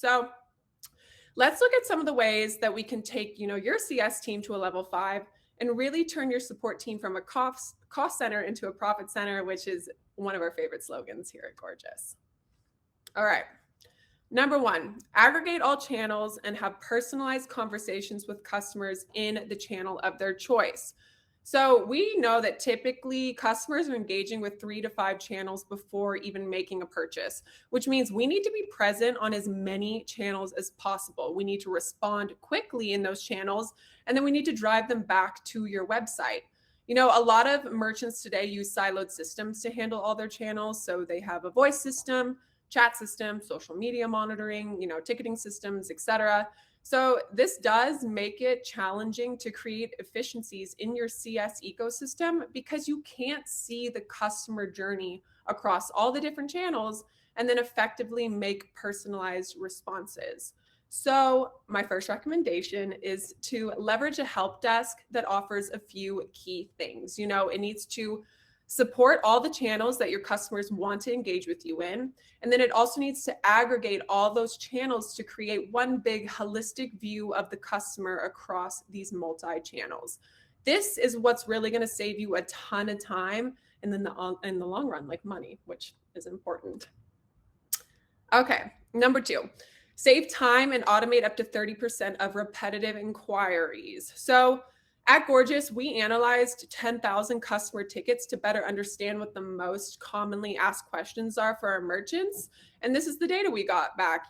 So let's look at some of the ways that we can take, your CS team to a level 5 and really turn your support team from a cost center into a profit center, which is one of our favorite slogans here at Gorgias. All right. Number 1, aggregate all channels and have personalized conversations with customers in the channel of their choice. So we know that typically customers are engaging with 3 to 5 channels before even making a purchase, which means we need to be present on as many channels as possible. We need to respond quickly in those channels, and then we need to drive them back to your website. A lot of merchants today use siloed systems to handle all their channels. So they have a voice system, chat system, social media monitoring, ticketing systems, etc. So this does make it challenging to create efficiencies in your CS ecosystem because you can't see the customer journey across all the different channels and then effectively make personalized responses. So my first recommendation is to leverage a help desk that offers a few key things. It needs to support all the channels that your customers want to engage with you in. And then it also needs to aggregate all those channels to create one big holistic view of the customer across these multi-channels. This is what's really going to save you a ton of time and then in the long run, like money, which is important. Okay, number 2. Save time and automate up to 30% of repetitive inquiries. So at Gorgias, we analyzed 10,000 customer tickets to better understand what the most commonly asked questions are for our merchants. And this is the data we got back.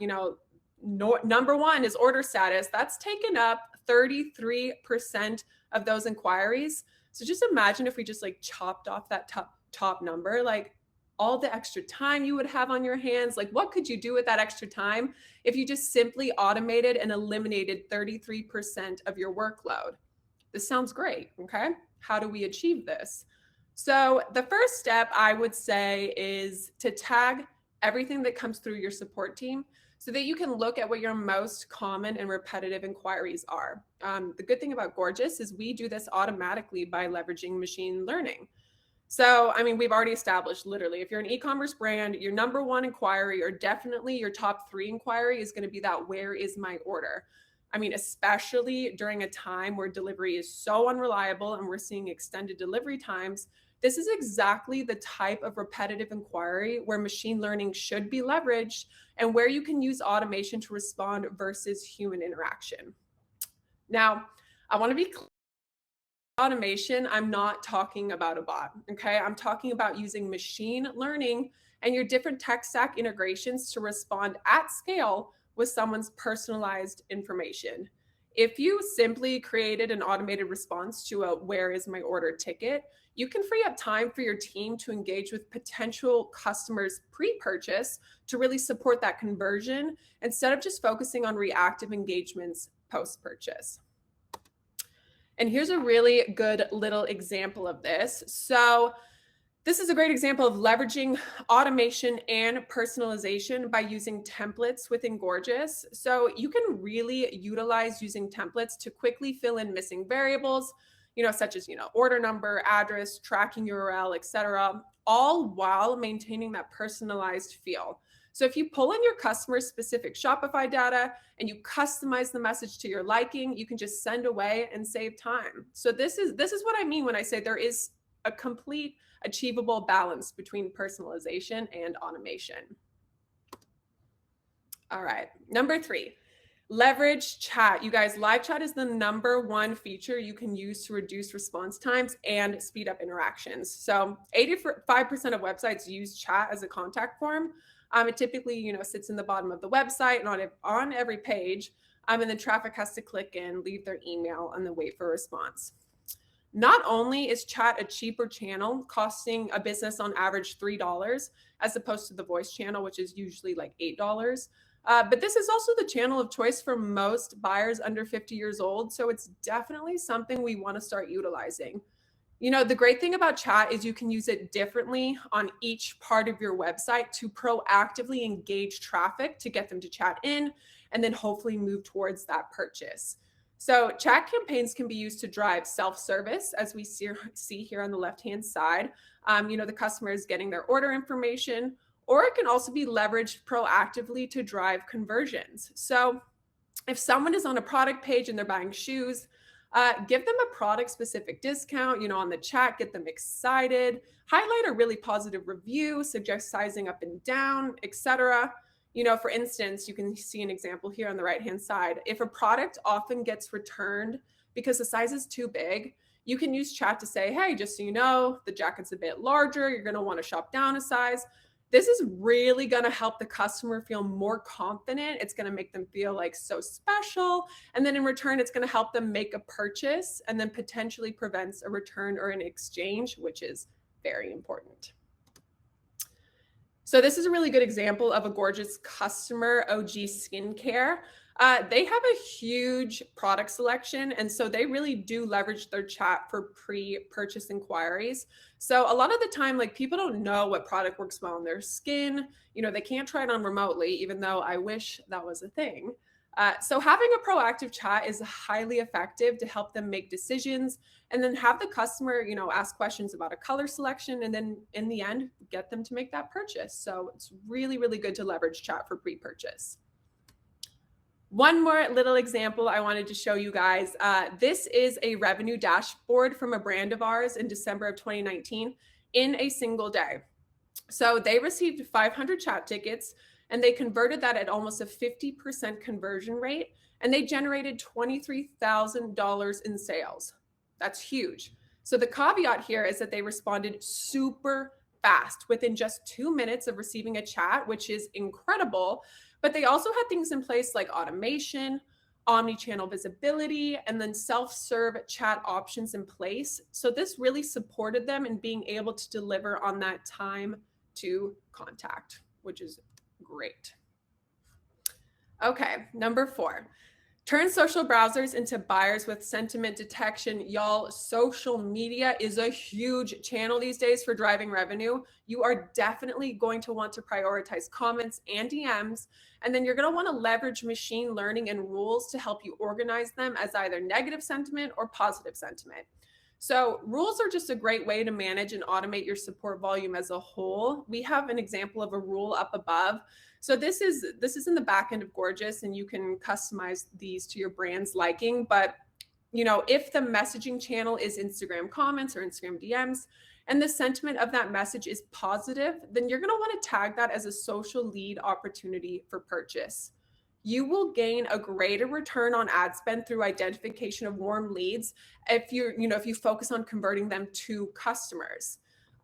Number 1 is order status. That's taken up 33% of those inquiries. So just imagine if we just chopped off that top number, all the extra time you would have on your hands. What could you do with that extra time if you just simply automated and eliminated 33% of your workload? This sounds great, okay? How do we achieve this? So the first step I would say is to tag everything that comes through your support team so that you can look at what your most common and repetitive inquiries are. The good thing about Gorgias is we do this automatically by leveraging machine learning. So, we've already established literally, if you're an e-commerce brand, your number 1 inquiry, or definitely your top 3 inquiry, is going to be that where is my order? Especially during a time where delivery is so unreliable and we're seeing extended delivery times, this is exactly the type of repetitive inquiry where machine learning should be leveraged and where you can use automation to respond versus human interaction. Now, I want to be clear. Automation, I'm not talking about a bot, okay? I'm talking about using machine learning and your different tech stack integrations to respond at scale with someone's personalized information. If you simply created an automated response to a where is my order ticket, you can free up time for your team to engage with potential customers pre-purchase to really support that conversion instead of just focusing on reactive engagements post-purchase. And here's a really good little example of this. So this is a great example of leveraging automation and personalization by using templates within Gorgias. So you can really utilize using templates to quickly fill in missing variables, such as, order number, address, tracking URL, etc., all while maintaining that personalized feel. So if you pull in your customer specific Shopify data and you customize the message to your liking, you can just send away and save time. So this is what I mean when I say there is a complete achievable balance between personalization and automation. All right, number 3, leverage chat. You guys, live chat is the number 1 feature you can use to reduce response times and speed up interactions. So 85% of websites use chat as a contact form. It typically, sits in the bottom of the website and on every page. And then traffic has to click in, leave their email, and then wait for a response. Not only is chat a cheaper channel, costing a business on average $3, as opposed to the voice channel, which is usually $8. But this is also the channel of choice for most buyers under 50 years old. So it's definitely something we want to start utilizing. The great thing about chat is you can use it differently on each part of your website to proactively engage traffic to get them to chat in and then hopefully move towards that purchase. So chat campaigns can be used to drive self-service, as we see here on the left-hand side. The customer is getting their order information, or it can also be leveraged proactively to drive conversions. So if someone is on a product page and they're buying shoes, give them a product specific discount, on the chat, get them excited, highlight a really positive review, suggest sizing up and down, etc. For instance, you can see an example here on the right-hand side. If a product often gets returned because the size is too big, you can use chat to say, hey, just so you know, the jacket's a bit larger. You're going to want to shop down a size. This is really going to help the customer feel more confident. It's going to make them feel like so special. And then in return, it's going to help them make a purchase and then potentially prevents a return or an exchange, which is very important. So this is a really good example of a Gorgias customer, OG Skincare. They have a huge product selection, and so they really do leverage their chat for pre-purchase inquiries. So a lot of the time, like, people don't know what product works well on their skin. They can't try it on remotely, even though I wish that was a thing. So having a proactive chat is highly effective to help them make decisions, and then have the customer, ask questions about a color selection, and then in the end, get them to make that purchase. So it's really, really good to leverage chat for pre-purchase. One more little example I wanted to show you guys. This is a revenue dashboard from a brand of ours in December of 2019 in a single day. So they received 500 chat tickets, and they converted that at almost a 50% conversion rate, and they generated $23,000 in sales. That's huge. So the caveat here is that they responded super fast within just 2 minutes of receiving a chat, which is incredible. But they also had things in place like automation, omni-channel visibility, and then self-serve chat options in place. So this really supported them in being able to deliver on that time to contact, which is great. Okay, number 4. Turn social browsers into buyers with sentiment detection. Y'all, social media is a huge channel these days for driving revenue. You are definitely going to want to prioritize comments and DMs, and then you're going to want to leverage machine learning and rules to help you organize them as either negative sentiment or positive sentiment. So rules are just a great way to manage and automate your support volume as a whole. We have an example of a rule up above. So this is in the back end of Gorgias, and you can customize these to your brand's liking. But if the messaging channel is Instagram comments or Instagram DMs, and the sentiment of that message is positive, then you're going to want to tag that as a social lead opportunity for purchase. You will gain a greater return on ad spend through identification of warm leads if you focus on converting them to customers.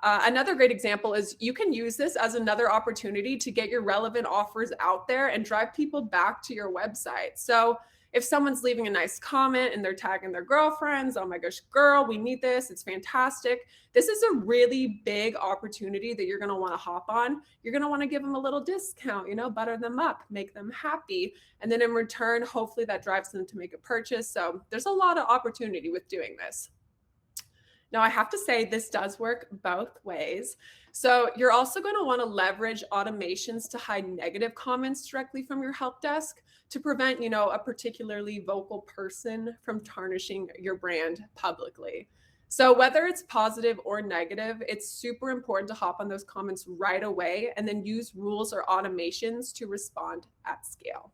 Another great example is you can use this as another opportunity to get your relevant offers out there and drive people back to your website. So if someone's leaving a nice comment and they're tagging their girlfriends, oh my gosh, girl, we need this, it's fantastic. This is a really big opportunity that you're going to want to hop on. You're going to want to give them a little discount, butter them up, make them happy. And then in return, hopefully that drives them to make a purchase. So there's a lot of opportunity with doing this. Now, I have to say this does work both ways. So you're also going to want to leverage automations to hide negative comments directly from your help desk to prevent, a particularly vocal person from tarnishing your brand publicly. So whether it's positive or negative, it's super important to hop on those comments right away and then use rules or automations to respond at scale.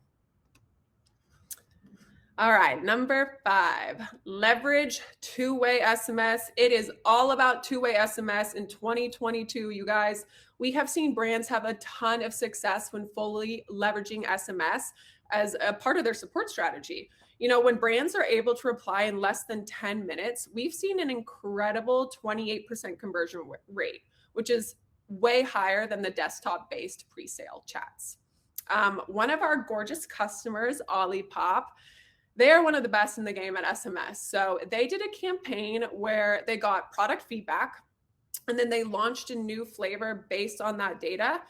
All right, number 5, leverage two-way SMS. It is all about two-way SMS in 2022, you guys. We have seen brands have a ton of success when fully leveraging SMS as a part of their support strategy. When brands are able to reply in less than 10 minutes, we've seen an incredible 28% conversion rate, which is way higher than the desktop-based pre-sale chats. One of our gorgeous customers, Olliepop, they are one of the best in the game at SMS. So they did a campaign where they got product feedback, and then they launched a new flavor based on that data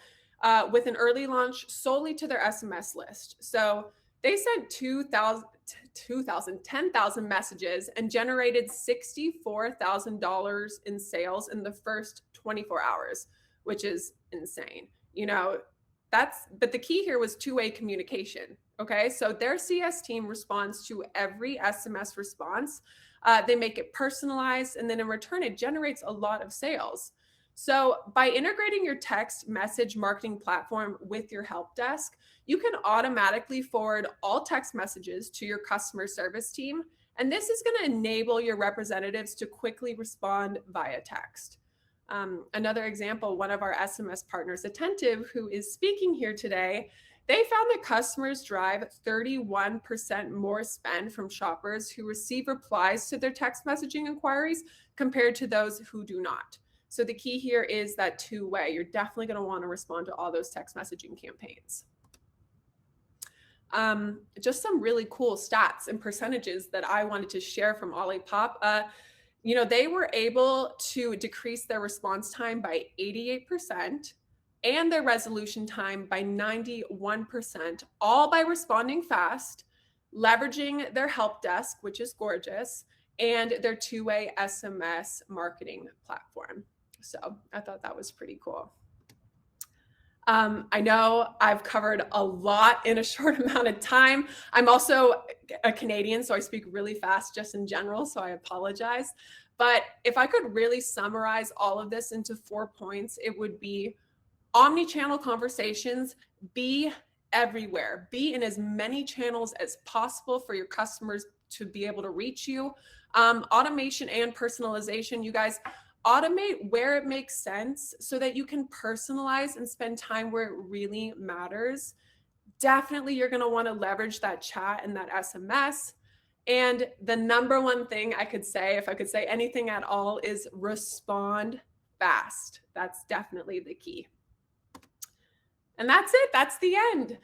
with an early launch solely to their SMS list. So they sent 10,000 messages and generated $64,000 in sales in the first 24 hours, which is insane. But the key here was two-way communication. Okay, so their CS team responds to every SMS response. They make it personalized, and then in return, it generates a lot of sales. So by integrating your text message marketing platform with your help desk, you can automatically forward all text messages to your customer service team. And this is going to enable your representatives to quickly respond via text. Another example, one of our SMS partners, Attentive, who is speaking here today, they found that customers drive 31% more spend from shoppers who receive replies to their text messaging inquiries compared to those who do not. So the key here is that two-way. You're definitely going to want to respond to all those text messaging campaigns. Just some really cool stats and percentages that I wanted to share from olliepop. They were able to decrease their response time by 88% and their resolution time by 91%, all by responding fast, leveraging their help desk, which is Gorgias, and their two-way SMS marketing platform. So I thought that was pretty cool. I know I've covered a lot in a short amount of time. I'm also a Canadian, so I speak really fast just in general, so I apologize. But if I could really summarize all of this into 4 points, it would be omni-channel conversations, be everywhere, be in as many channels as possible for your customers to be able to reach you. Automation and personalization, you guys, automate where it makes sense so that you can personalize and spend time where it really matters. Definitely, you're going to want to leverage that chat and that SMS. And the number one thing I could say, if I could say anything at all, is respond fast. That's definitely the key. And that's it. That's the end.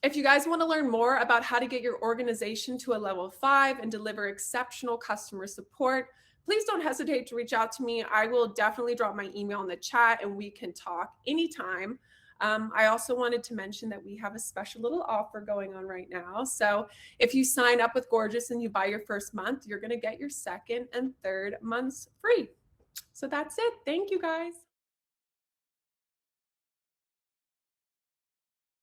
If you guys want to learn more about how to get your organization to a level 5 and deliver exceptional customer support, please don't hesitate to reach out to me. I will definitely drop my email in the chat and we can talk anytime. I also wanted to mention that we have a special little offer going on right now. So if you sign up with Gorgias and you buy your first month, you're going to get your second and third months free. So that's it. Thank you, guys.